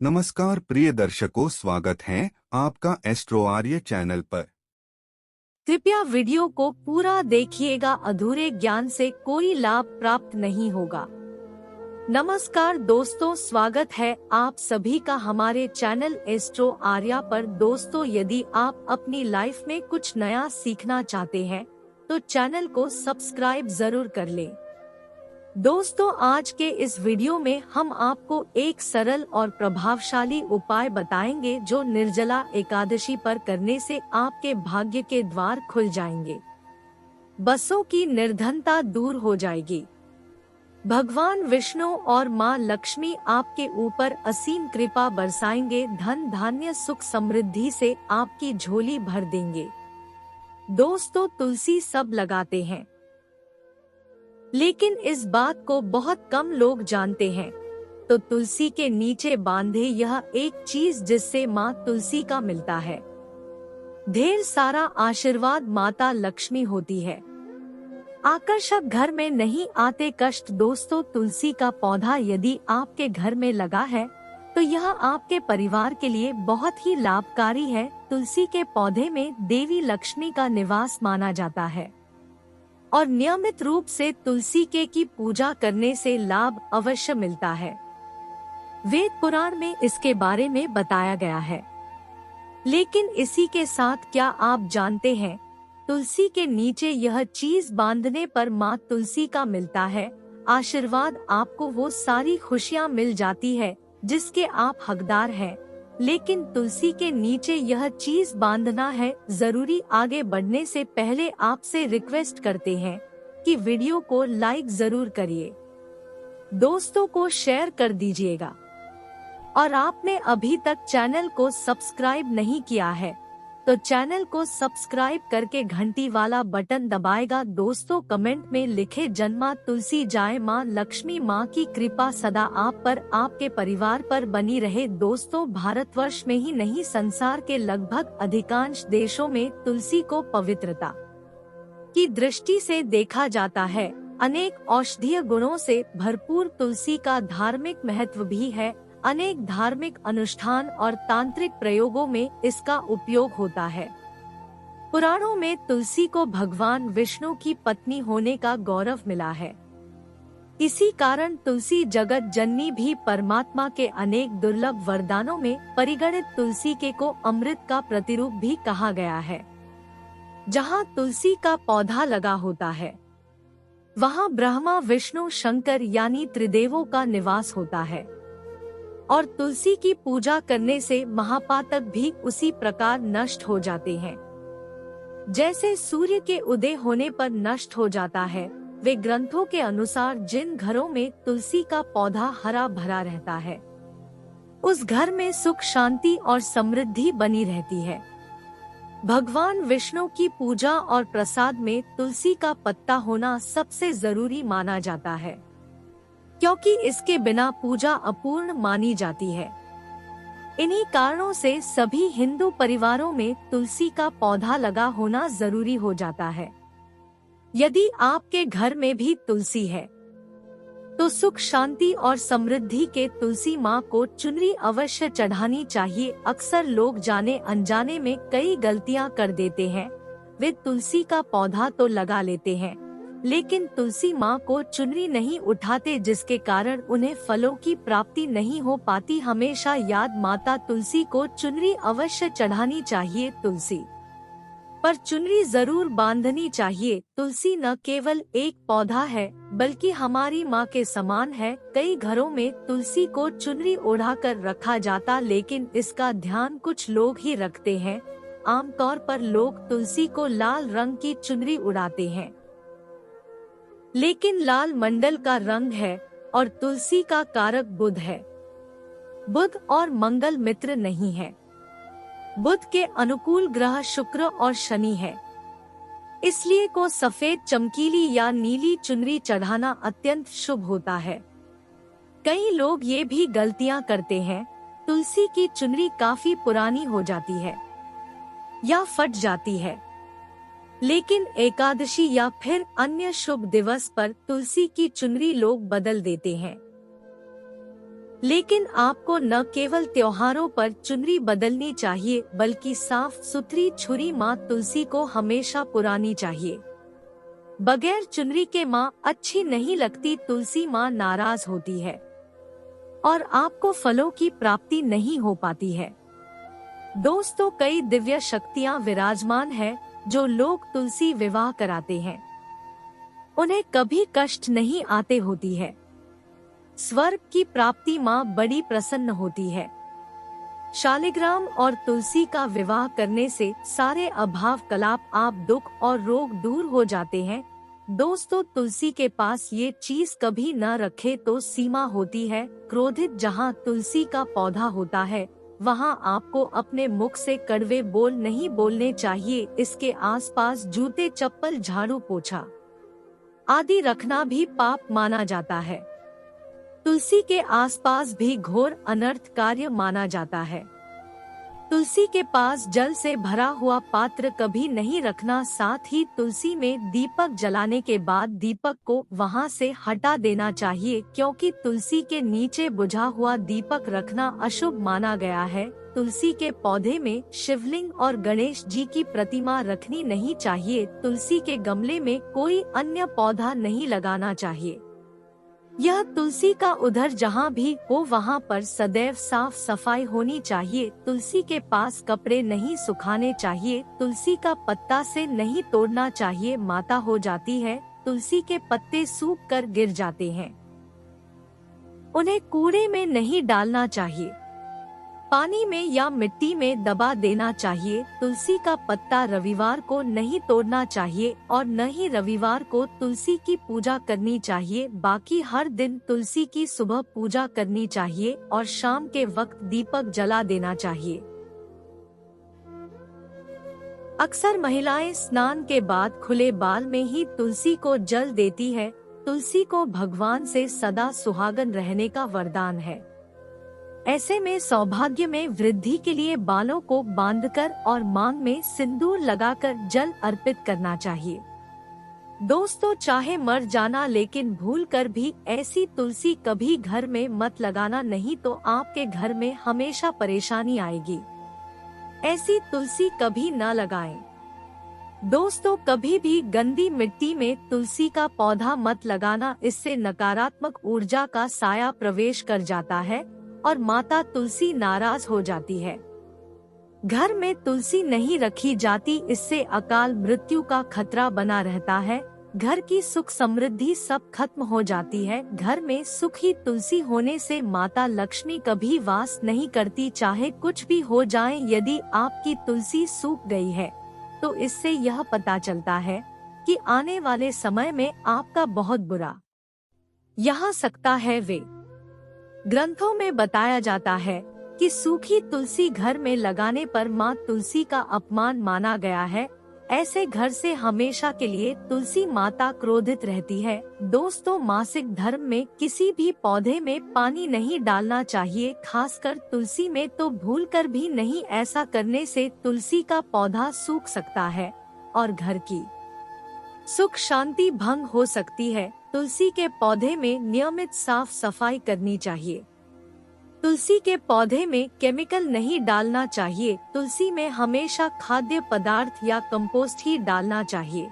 नमस्कार प्रिय दर्शकों, स्वागत है आपका एस्ट्रो आर्य चैनल पर। कृपया वीडियो को पूरा देखिएगा, अधूरे ज्ञान से कोई लाभ प्राप्त नहीं होगा। नमस्कार दोस्तों, स्वागत है आप सभी का हमारे चैनल एस्ट्रो आर्या पर। दोस्तों, यदि आप अपनी लाइफ में कुछ नया सीखना चाहते हैं तो चैनल को सब्सक्राइब जरूर कर लें। दोस्तों, आज के इस वीडियो में हम आपको एक सरल और प्रभावशाली उपाय बताएंगे जो निर्जला एकादशी पर करने से आपके भाग्य के द्वार खुल जाएंगे, बसों की निर्धनता दूर हो जाएगी, भगवान विष्णु और मां लक्ष्मी आपके ऊपर असीम कृपा बरसाएंगे, धन धान्य सुख समृद्धि से आपकी झोली भर देंगे। दोस्तों, तुलसी सब लगाते हैं लेकिन इस बात को बहुत कम लोग जानते हैं। तो तुलसी के नीचे बांधे यह एक चीज जिससे माँ तुलसी का मिलता है ढेर सारा आशीर्वाद, माता लक्ष्मी होती है। आकर्षक घर में नहीं आते कष्ट। दोस्तों, तुलसी का पौधा यदि आपके घर में लगा है तो यह आपके परिवार के लिए बहुत ही लाभकारी है। तुलसी के पौधे में देवी लक्ष्मी का निवास माना जाता है और नियमित रूप से तुलसी की पूजा करने से लाभ अवश्य मिलता है। वेद पुराण में इसके बारे में बताया गया है। लेकिन इसी के साथ क्या आप जानते हैं, तुलसी के नीचे यह चीज बांधने पर माँ तुलसी का मिलता है आशीर्वाद। आपको वो सारी खुशियाँ मिल जाती है जिसके आप हकदार हैं। लेकिन तुलसी के नीचे यह चीज बांधना है जरूरी। आगे बढ़ने से पहले आपसे रिक्वेस्ट करते हैं कि वीडियो को लाइक जरूर करिए, दोस्तों को शेयर कर दीजिएगा और आपने अभी तक चैनल को सब्सक्राइब नहीं किया है तो चैनल को सब्सक्राइब करके घंटी वाला बटन दबाएगा। दोस्तों, कमेंट में लिखे जन्मा तुलसी जाए, माँ लक्ष्मी माँ की कृपा सदा आप पर आपके परिवार पर बनी रहे। दोस्तों, भारतवर्ष में ही नहीं संसार के लगभग अधिकांश देशों में तुलसी को पवित्रता की दृष्टि से देखा जाता है। अनेक औषधीय गुणों से भरपूर तुलसी का धार्मिक महत्व भी है। अनेक धार्मिक अनुष्ठान और तांत्रिक प्रयोगों में इसका उपयोग होता है। पुराणों में तुलसी को भगवान विष्णु की पत्नी होने का गौरव मिला है। इसी कारण तुलसी जगत जननी भी परमात्मा के अनेक दुर्लभ वरदानों में परिगणित तुलसी को अमृत का प्रतिरूप भी कहा गया है। जहाँ तुलसी का पौधा लगा होता है वहाँ ब्रह्मा विष्णु शंकर यानी त्रिदेवों का निवास होता है और तुलसी की पूजा करने से महापातक भी उसी प्रकार नष्ट हो जाते हैं। जैसे सूर्य के उदय होने पर नष्ट हो जाता है, वे ग्रंथों के अनुसार जिन घरों में तुलसी का पौधा हरा भरा रहता है उस घर में सुख शांति और समृद्धि बनी रहती है। भगवान विष्णु की पूजा और प्रसाद में तुलसी का पत्ता होना सबसे जरूरी माना जाता है क्योंकि इसके बिना पूजा अपूर्ण मानी जाती है। इन्हीं कारणों से सभी हिंदू परिवारों में तुलसी का पौधा लगा होना जरूरी हो जाता है। यदि आपके घर में भी तुलसी है तो सुख शांति और समृद्धि के तुलसी माँ को चुनरी अवश्य चढ़ानी चाहिए। अक्सर लोग जाने अनजाने में कई गलतियाँ कर देते हैं। वे तुलसी का पौधा तो लगा लेते हैं लेकिन तुलसी माँ को चुनरी नहीं उठाते, जिसके कारण उन्हें फलों की प्राप्ति नहीं हो पाती। हमेशा याद माता तुलसी को चुनरी अवश्य चढ़ानी चाहिए। तुलसी पर चुनरी जरूर बांधनी चाहिए। तुलसी न केवल एक पौधा है बल्कि हमारी माँ के समान है। कई घरों में तुलसी को चुनरी ओढ़ाकर रखा जाता लेकिन इसका ध्यान कुछ लोग ही रखते हैं। आमतौर पर लोग तुलसी को लाल रंग की चुनरी उड़ाते हैं लेकिन लाल मंडल का रंग है और तुलसी का कारक बुध है। बुध और मंगल मित्र नहीं है। बुध के अनुकूल ग्रह शुक्र और शनि है। इसलिए को सफेद चमकीली या नीली चुनरी चढ़ाना अत्यंत शुभ होता है। कई लोग ये भी गलतियां करते हैं, तुलसी की चुनरी काफी पुरानी हो जाती है या फट जाती है लेकिन एकादशी या फिर अन्य शुभ दिवस पर तुलसी की चुनरी लोग बदल देते हैं। लेकिन आपको न केवल त्योहारों पर चुनरी बदलनी चाहिए बल्कि साफ सुथरी छुरी माँ तुलसी को हमेशा पुरानी चाहिए। बगैर चुनरी के माँ अच्छी नहीं लगती, तुलसी माँ नाराज होती है और आपको फलों की प्राप्ति नहीं हो पाती है। दोस्तों, कई दिव्य शक्तियाँ विराजमान है जो लोग तुलसी विवाह कराते हैं, उन्हें कभी कष्ट नहीं आते होती है। स्वर्ग की प्राप्ति माँ बड़ी प्रसन्न होती है। शालिग्राम और तुलसी का विवाह करने से सारे अभाव कलाप आप दुख और रोग दूर हो जाते हैं। दोस्तों, तुलसी के पास ये चीज कभी न रखे तो सीमा होती है। क्रोधित जहाँ तुलसी का पौधा होता है वहाँ आपको अपने मुख से कड़वे बोल नहीं बोलने चाहिए। इसके आसपास जूते, चप्पल, झाड़ू, पोछा आदि रखना भी पाप माना जाता है। तुलसी के आसपास भी घोर अनर्थ कार्य माना जाता है। तुलसी के पास जल से भरा हुआ पात्र कभी नहीं रखना। साथ ही तुलसी में दीपक जलाने के बाद दीपक को वहां से हटा देना चाहिए, क्योंकि तुलसी के नीचे बुझा हुआ दीपक रखना अशुभ माना गया है। तुलसी के पौधे में शिवलिंग और गणेश जी की प्रतिमा रखनी नहीं चाहिए। तुलसी के गमले में कोई अन्य पौधा नहीं लगाना चाहिए। यह तुलसी का उधर जहाँ भी हो वहाँ पर सदैव साफ सफाई होनी चाहिए। तुलसी के पास कपड़े नहीं सुखाने चाहिए। तुलसी का पत्ता से नहीं तोड़ना चाहिए, माता हो जाती है। तुलसी के पत्ते सूख कर गिर जाते हैं, उन्हें कूड़े में नहीं डालना चाहिए, पानी में या मिट्टी में दबा देना चाहिए। तुलसी का पत्ता रविवार को नहीं तोड़ना चाहिए और न ही रविवार को तुलसी की पूजा करनी चाहिए। बाकी हर दिन तुलसी की सुबह पूजा करनी चाहिए और शाम के वक्त दीपक जला देना चाहिए। अक्सर महिलाएं स्नान के बाद खुले बाल में ही तुलसी को जल देती है। तुलसी को भगवान से सदा सुहागन रहने का वरदान है। ऐसे में सौभाग्य में वृद्धि के लिए बालों को बांधकर और मांग में सिंदूर लगाकर जल अर्पित करना चाहिए। दोस्तों, चाहे मर जाना लेकिन भूलकर भी ऐसी तुलसी कभी घर में मत लगाना, नहीं तो आपके घर में हमेशा परेशानी आएगी। ऐसी तुलसी कभी न लगाएं। दोस्तों, कभी भी गंदी मिट्टी में तुलसी का पौधा मत लगाना, इससे नकारात्मक ऊर्जा का साया प्रवेश कर जाता है और माता तुलसी नाराज हो जाती है। घर में तुलसी नहीं रखी जाती, इससे अकाल मृत्यु का खतरा बना रहता है। घर की सुख समृद्धि सब खत्म हो जाती है। घर में सुखी तुलसी होने से माता लक्ष्मी कभी वास नहीं करती, चाहे कुछ भी हो जाए। यदि आपकी तुलसी सूख गई है तो इससे यह पता चलता है कि आने वाले समय में आपका बहुत बुरा यहाँ सकता है। वे ग्रंथों में बताया जाता है कि सूखी तुलसी घर में लगाने पर माँ तुलसी का अपमान माना गया है। ऐसे घर से हमेशा के लिए तुलसी माता क्रोधित रहती है। दोस्तों, मासिक धर्म में किसी भी पौधे में पानी नहीं डालना चाहिए, खासकर तुलसी में तो भूलकर भी नहीं। ऐसा करने से तुलसी का पौधा सूख सकता है और घर की सुख शांति भंग हो सकती है। तुलसी के पौधे में नियमित साफ सफाई करनी चाहिए। तुलसी के पौधे में केमिकल नहीं डालना चाहिए। तुलसी में हमेशा खाद्य पदार्थ या कंपोस्ट ही डालना चाहिए।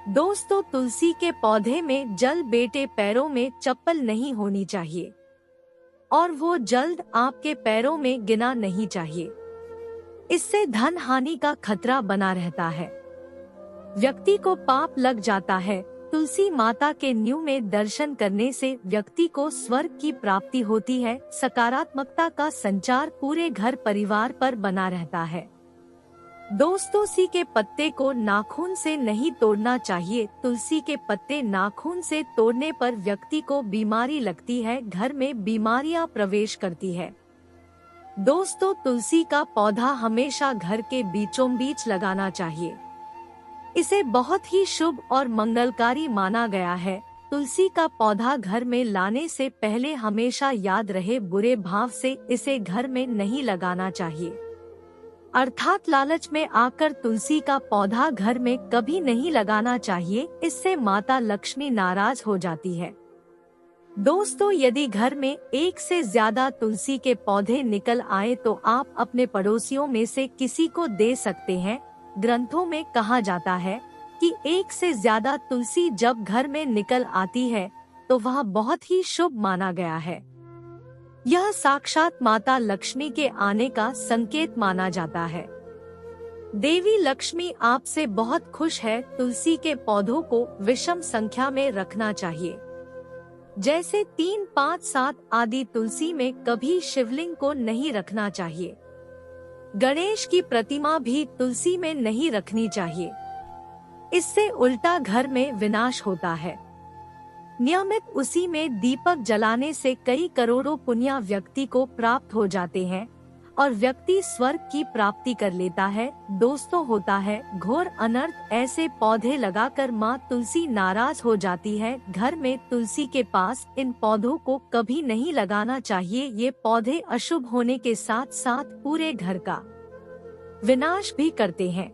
दोस्तों, तुलसी के पौधे में जल बेटे पैरों में चप्पल नहीं होनी चाहिए और वो जल्द आपके पैरों में गिना नहीं चाहिए। इससे धन हानि का खतरा बना रहता है, व्यक्ति को पाप लग जाता है। तुलसी माता के न्यू में दर्शन करने से व्यक्ति को स्वर्ग की प्राप्ति होती है। सकारात्मकता का संचार पूरे घर परिवार पर बना रहता है। दोस्तों, तुलसी के पत्ते को नाखून से नहीं तोड़ना चाहिए। तुलसी के पत्ते नाखून से तोड़ने पर व्यक्ति को बीमारी लगती है, घर में बीमारियां प्रवेश करती है। दोस्तों, तुलसी का पौधा हमेशा घर के बीचों बीच लगाना चाहिए। इसे बहुत ही शुभ और मंगलकारी माना गया है। तुलसी का पौधा घर में लाने से पहले हमेशा याद रहे, बुरे भाव से इसे घर में नहीं लगाना चाहिए। अर्थात लालच में आकर तुलसी का पौधा घर में कभी नहीं लगाना चाहिए, इससे माता लक्ष्मी नाराज हो जाती है। दोस्तों, यदि घर में एक से ज्यादा तुलसी के पौधे निकल आए तो आप अपने पड़ोसियों में से किसी को दे सकते हैं। ग्रंथों में कहा जाता है कि एक से ज्यादा तुलसी जब घर में निकल आती है तो वह बहुत ही शुभ माना गया है। यह साक्षात माता लक्ष्मी के आने का संकेत माना जाता है। देवी लक्ष्मी आपसे बहुत खुश है। तुलसी के पौधों को विषम संख्या में रखना चाहिए, जैसे 3, 5, 7 आदि। तुलसी में कभी शिवलिंग को नहीं रखना चाहिए। गणेश की प्रतिमा भी तुलसी में नहीं रखनी चाहिए, इससे उल्टा घर में विनाश होता है। नियमित उसी में दीपक जलाने से कई करोड़ों पुण्य व्यक्ति को प्राप्त हो जाते हैं और व्यक्ति स्वर्ग की प्राप्ति कर लेता है। दोस्तों, होता है घोर अनर्थ। ऐसे पौधे लगाकर माँ तुलसी नाराज हो जाती है। घर में तुलसी के पास इन पौधों को कभी नहीं लगाना चाहिए। ये पौधे अशुभ होने के साथ साथ पूरे घर का विनाश भी करते हैं।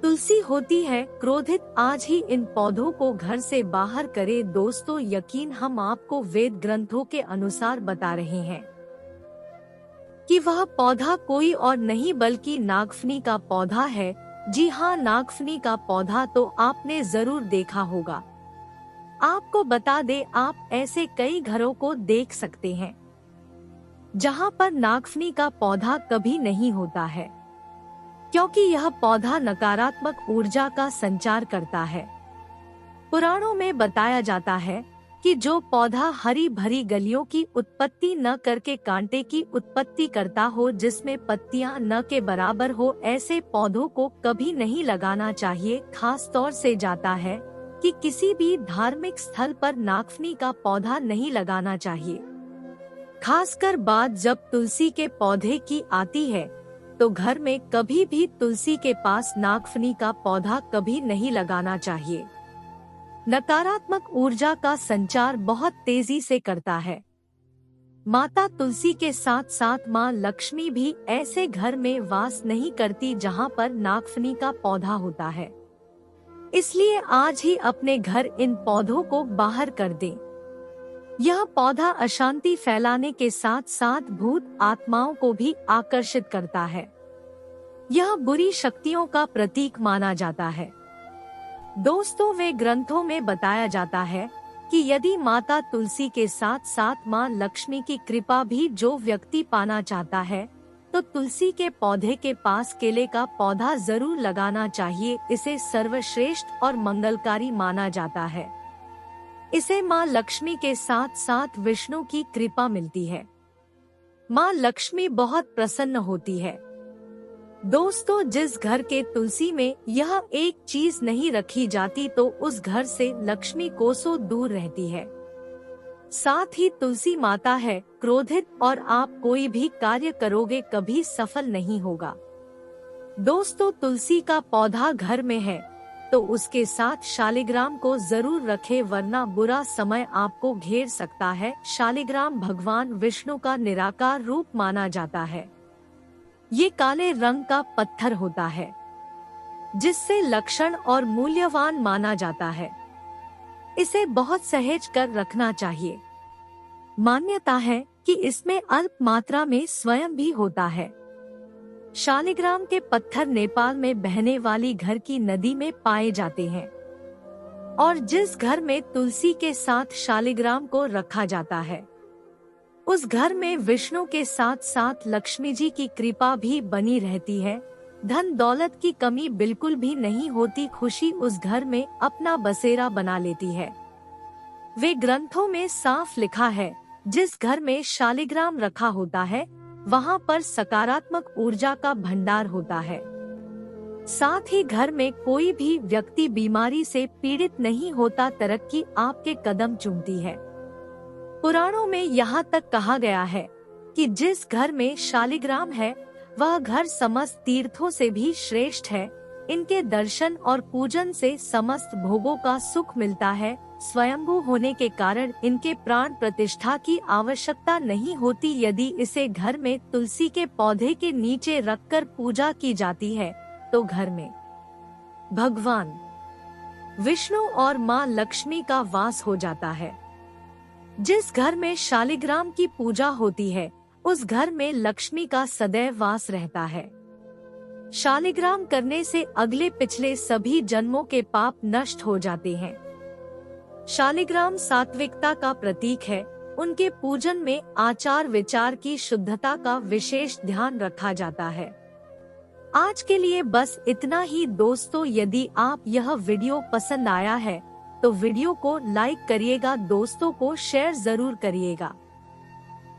तुलसी होती है क्रोधित। आज ही इन पौधों को घर से बाहर करे। दोस्तों, यकीन हम आपको वेद ग्रंथों के अनुसार बता रहे हैं कि वह पौधा कोई और नहीं बल्कि नागफनी का पौधा है। जी हाँ, नागफनी का पौधा तो आपने जरूर देखा होगा। आपको बता दे, आप ऐसे कई घरों को देख सकते हैं जहाँ पर नागफनी का पौधा कभी नहीं होता है, क्योंकि यह पौधा नकारात्मक ऊर्जा का संचार करता है। पुराणों में बताया जाता है कि जो पौधा हरी भरी गलियों की उत्पत्ति न करके कांटे की उत्पत्ति करता हो, जिसमें पत्तियां न के बराबर हो, ऐसे पौधों को कभी नहीं लगाना चाहिए। खास तौर से जाता है कि किसी भी धार्मिक स्थल पर नागफनी का पौधा नहीं लगाना चाहिए। खासकर बात जब तुलसी के पौधे की आती है तो घर में कभी भी तुलसी के पास नागफनी का पौधा कभी नहीं लगाना चाहिए। नकारात्मक ऊर्जा का संचार बहुत तेजी से करता है। माता तुलसी के साथ साथ माँ लक्ष्मी भी ऐसे घर में वास नहीं करती जहाँ पर नागफनी का पौधा होता है। इसलिए आज ही अपने घर इन पौधों को बाहर कर दें। यह पौधा अशांति फैलाने के साथ साथ भूत आत्माओं को भी आकर्षित करता है। यह बुरी शक्तियों का प्रतीक माना जाता है। दोस्तों, वे ग्रंथों में बताया जाता है कि यदि माता तुलसी के साथ साथ माँ लक्ष्मी की कृपा भी जो व्यक्ति पाना चाहता है तो तुलसी के पौधे के पास केले का पौधा जरूर लगाना चाहिए। इसे सर्वश्रेष्ठ और मंगलकारी माना जाता है। इसे माँ लक्ष्मी के साथ साथ विष्णु की कृपा मिलती है। माँ लक्ष्मी बहुत प्रसन्न होती है। दोस्तों, जिस घर के तुलसी में यह एक चीज नहीं रखी जाती तो उस घर से लक्ष्मी कोसों दूर रहती है। साथ ही तुलसी माता है क्रोधित और आप कोई भी कार्य करोगे कभी सफल नहीं होगा। दोस्तों, तुलसी का पौधा घर में है तो उसके साथ शालिग्राम को जरूर रखें, वरना बुरा समय आपको घेर सकता है। शालिग्राम भगवान विष्णु का निराकार रूप माना जाता है। ये काले रंग का पत्थर होता है जिससे लक्षण और मूल्यवान माना जाता है। इसे बहुत सहेज कर रखना चाहिए। मान्यता है कि इसमें अल्प मात्रा में स्वयं भी होता है। शालिग्राम के पत्थर नेपाल में बहने वाली घर की नदी में पाए जाते हैं और जिस घर में तुलसी के साथ शालिग्राम को रखा जाता है उस घर में विष्णु के साथ साथ लक्ष्मी जी की कृपा भी बनी रहती है। धन दौलत की कमी बिल्कुल भी नहीं होती। खुशी उस घर में अपना बसेरा बना लेती है। वे ग्रंथों में साफ लिखा है, जिस घर में शालिग्राम रखा होता है वहाँ पर सकारात्मक ऊर्जा का भंडार होता है। साथ ही घर में कोई भी व्यक्ति बीमारी से पीड़ित नहीं होता। तरक्की आपके कदम चूमती है। पुराणों में यहाँ तक कहा गया है कि जिस घर में शालिग्राम है वह घर समस्त तीर्थों से भी श्रेष्ठ है। इनके दर्शन और पूजन से समस्त भोगों का सुख मिलता है। स्वयंभू होने के कारण इनके प्राण प्रतिष्ठा की आवश्यकता नहीं होती। यदि इसे घर में तुलसी के पौधे के नीचे रखकर पूजा की जाती है तो घर में भगवान विष्णु और माँ लक्ष्मी का वास हो जाता है। जिस घर में शालिग्राम की पूजा होती है उस घर में लक्ष्मी का सदैव वास रहता है। शालिग्राम करने से अगले पिछले सभी जन्मों के पाप नष्ट हो जाते हैं। शालिग्राम सात्विकता का प्रतीक है। उनके पूजन में आचार विचार की शुद्धता का विशेष ध्यान रखा जाता है। आज के लिए बस इतना ही दोस्तों। यदि आप यह वीडियो पसंद आया है तो वीडियो को लाइक करिएगा, दोस्तों को शेयर जरूर करिएगा।